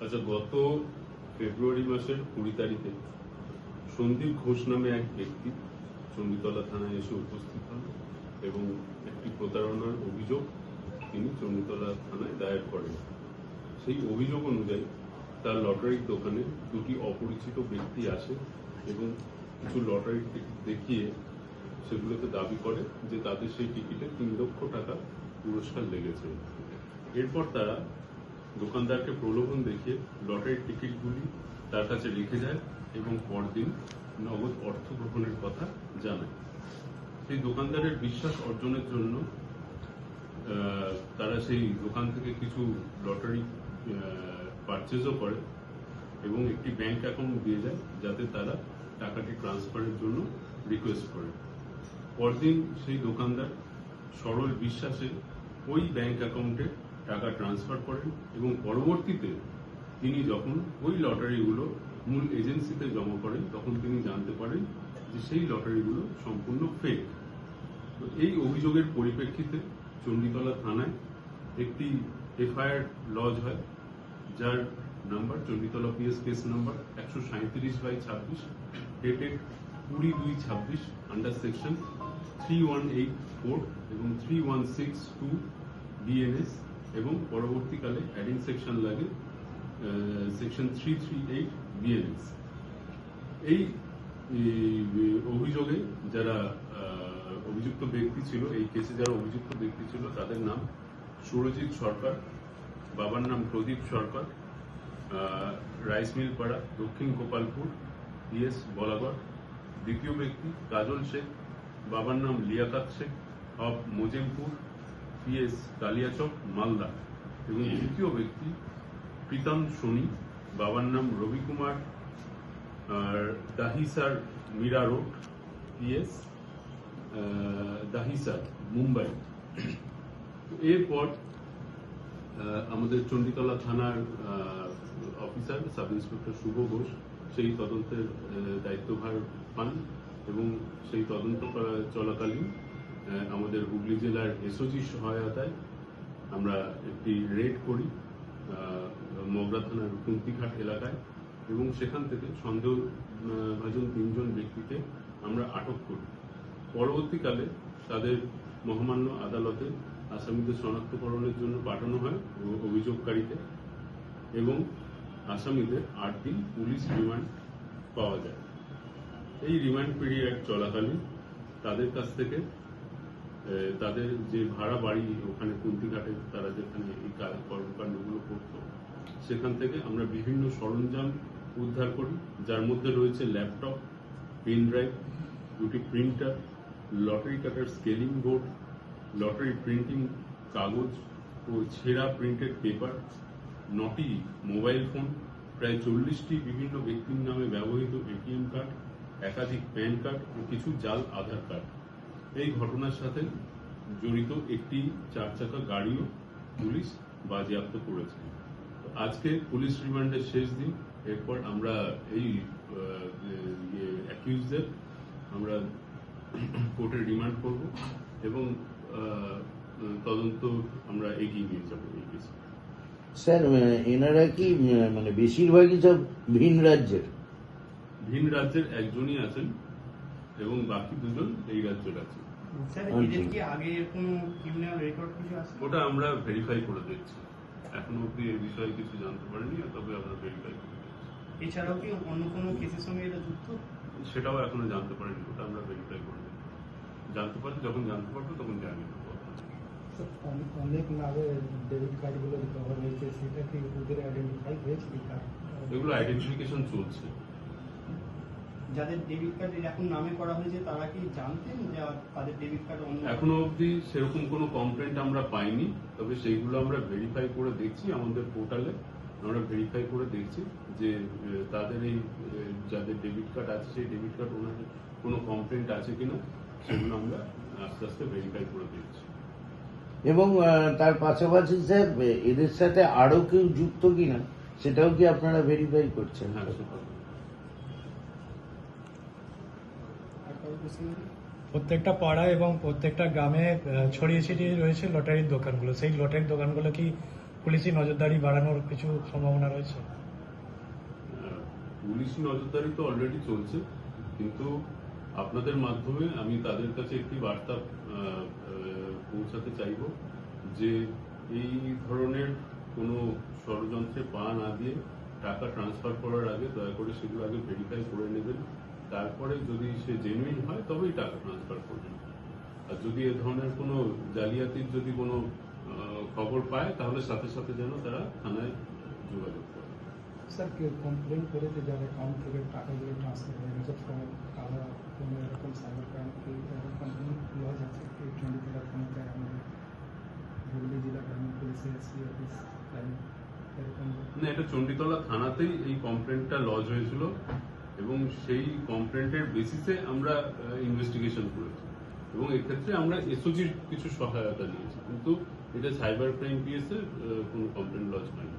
আচ্ছা, গত ফেব্রুয়ারি মাসের 20 তারিখে সন্দীপ ঘোষ নামে এক ব্যক্তি চণ্ডীতলা থানায় এসে উপস্থিত হন এবং একটি প্রতারণার অভিযোগ তিনি চণ্ডীতলা থানায় দায়ের করেন। সেই অভিযোগ অনুযায়ী তার লটারির দোকানে দুটি অপরিচিত ব্যক্তি আসে এবং কিছু লটারির টিকিট দেখিয়ে সেগুলোতে দাবি করে যে তাদের সেই টিকিটে 3 লক্ষ টাকা পুরস্কার লেগেছে। এরপর তারা দোকানদারকে প্রলোভন দেখিয়ে লটারির টিকিটগুলি তার কাছে রেখে যায় এবং পরদিন নগদ অর্থ গ্রহণের কথা জানায়। সেই দোকানদারের বিশ্বাস অর্জনের জন্য তারা সেই দোকান থেকে কিছু লটারি পারচেজও করে এবং একটি ব্যাংক অ্যাকাউন্ট দিয়ে যায় যাতে তারা টাকাটি ট্রান্সফারের জন্য রিকোয়েস্ট করে। পরদিন সেই দোকানদার সরল বিশ্বাসে ওই ব্যাংক অ্যাকাউন্টে টাকা ট্রান্সফার করেন এবং পরবর্তীতে তিনি যখন ওই লটারিগুলো মূল এজেন্সিতে জমা করেন তখন তিনি জানতে পারেন যে সেই লটারিগুলো সম্পূর্ণ ফেক। তো এই অভিযোগের পরিপ্রেক্ষিতে চণ্ডীতলা থানায় একটি এফআইআর লজ হয়, যার number Chanditala PS case number 137/26 dated 20/2/26 under section 3184 এবং 3162 বিএনএস এবং পরবর্তীকালে অ্যাডিং সেকশন লাগে সেকশন 338 বিএনএস। এই অভিযোগে যারা অভিযুক্ত ব্যক্তি ছিল, এই কেসে যারা অভিযুক্ত ব্যক্তি ছিল তাদের নাম সুরজিৎ সরকার, বাবার নাম প্রদীপ সরকার, রাইস মিল পাড়া, দক্ষিণ গোপালপুর, পিএস বলাগড়। দ্বিতীয় ব্যক্তি কাজল শেখ, বাবার নাম লিয়াকাত শেখ, অফ মোজেমপুর, পিএস কালিয়াচক, মালদা। এবং তৃতীয় ব্যক্তি প্রীতম সোনি, বাবার নাম রবি কুমার, দাহিসার মীরা রোড, পিএস দাহিসার, মুম্বাই। এরপর আমাদের চণ্ডীতলা থানার officer sub inspector Shubho Ghosh সেই তদন্তের দায়িত্বভার পান এবং সেই তদন্ত চলাকালীন আমাদের হুগলি জেলার এসওজি সহায়তায় আমরা একটি রেড করি মগরা থানার কুন্তিঘাট এলাকায় এবং সেখান থেকে সন্দেহভাজন 3 জন ব্যক্তিকে আমরা আটক করি। পরবর্তীকালে তাদের মহামান্য আদালতে আসামিদের শনাক্তকরণের জন্য পাঠানো হয় অভিযোগকারীকে এবং আসামিদের 8 দিন পুলিশ রিমান্ড পাওয়া যায়। এই রিমান্ড পিরিয়ড চলাকালীন তাদের কাছ থেকে তাদের যে ভাড়া বাড়ি ওখানে কুন্তিঘাটে তারা যেখানে এই কর্মকাণ্ডগুলো করত সেখান থেকে আমরা বিভিন্ন সরঞ্জাম উদ্ধার করি, যার মধ্যে রয়েছে ল্যাপটপ, পেন ড্রাইভ, 2টি প্রিন্টার, লটারি কাটার স্কেলিং বোর্ড, লটারি প্রিন্টিং কাগজ ও ছেঁড়া প্রিন্টেড পেপার, 9টি মোবাইল ফোন, প্রায় 40টি বিভিন্ন ব্যক্তির নামে ব্যবহৃত এটিএম কার্ড, একাধিক প্যান কার্ড ও কিছু জাল আধার কার্ড। এই ঘটনার সাথে জড়িত একটি 4 চাকা গাড়িও পুলিশ বাজেয়াপ্ত করেছে। আজকে পুলিশ রিমান্ডের শেষ দিন। এরপর আমরা এই অ্যাকিউজদের আমরা কোর্টে রিমান্ড করব এবং তদন্ত আমরা এগিয়ে নিয়ে যাব এই কেসে। স্যার, এনারা কি মানে বেশিরভাগই সব ভিন রাজ্যের? ভিন রাজ্যের একজনই আছেন এবং বাকি 2 জন এই রাজ্যের আছেন। ওটা আমরা ভেরিফাই করে দেখছি, এখনো অব্দি এই বিষয়ে কিছু জানতে পারিনি, তবে আমরা ভেরিফাই করে দেখছি। এছাড়াও কি অন্য কোনো কেসের সঙ্গে এটা যুক্ত সেটাও এখনো জানতে পারিনি, ওটা আমরা ভেরিফাই করে দেখছি। জানতে পারি, যখন জানতে পারবো তখন জানিয়ে দেবো। অনেক নামে ডেবিট কার্ডগুলো রিকভার হয়েছে, সেটা কি ওদের আইডেন্টিফাই হয়েছে? এগুলো আইডেন্টিফিকেশন চলছে। যাদের ডেবিট কার্ড এখন নামে করা হয়েছে তারা কি জানতেন যে তাদের ডেবিট কার্ড অন্য? এখনো অবধি সেরকম কোনো কমপ্লেন্ট আমরা পাইনি, তবে সেইগুলো আমরা ভেরিফাই করে দেখছি। আমাদের পোর্টালে আমরা ভেরিফাই করে দেখছি যে তাদের এই যাদের ডেবিট কার্ড আছে সেই ডেবিট কার্ড ওনাদের কোনো কমপ্লেন্ট আছে কিনা সেগুলো আমরা আস্তে আস্তে ভেরিফাই করে দেখছি। এবং তার পাশাপাশি স্যার এদের সাথে আরো কেউ যুক্ত কিনা সেটাও কি আপনারা ভেরিফাই করছেন? হ্যাঁ, সেটা প্রত্যেকটা পাড়া এবং প্রত্যেকটা গ্রামে ছড়িয়ে ছিটিয়ে রয়েছে লটারির দোকানগুলো। সেই লটারির দোকানগুলো কি পুলিশি নজরদারি বাড়ানোর কিছু সম্ভাবনা রয়েছে? পুলিশি নজরদারি তো অলরেডি চলছে, কিন্তু আপনাদের মাধ্যমে আমি তাদের কাছে একটি বার্তা পৌঁছাতে চাইব যে এই ধরনের কোনো ষড়যন্ত্রে পা না দিয়ে টাকা ট্রান্সফার করার আগে দয়া করে সেগুলো আগে ভেরিফাই করে নেবেন। তারপরে যদি সে জেনুইন হয় তবেই টাকা ট্রান্সফার করবেন। আর যদি এ ধরনের কোনো জালিয়াতির যদি কোনো খবর পায় তাহলে সাথে সাথে যেন তারা থানায় যোগাযোগ করে। স্যার কেউ কমপ্লেন করেছে যার অ্যাকাউন্ট থেকে টাকাগুলো ট্রান্সফার হয়ে গেছে কারা কোনো এরকম সাইবার ক্রাইম কি কমপ্লেন লজ আছে কি চণ্ডীতলা থানাতে আমাদের হুগলি জেলা গ্রামীণ পুলিশের এসপি অফিস ক্রাইম এরকম? না, এটা চণ্ডীতলা থানাতেই এই কমপ্লেনটা লজ হয়েছিল এবং সেই কমপ্লেন্টের বেসিসে আমরা ইনভেস্টিগেশন করেছি এবং এক্ষেত্রে আমরা এসওজির কিছু সহায়তা নিয়েছি, কিন্তু এটা সাইবার ক্রাইম পিএসে কোনো কমপ্লেন লজ হয়নি।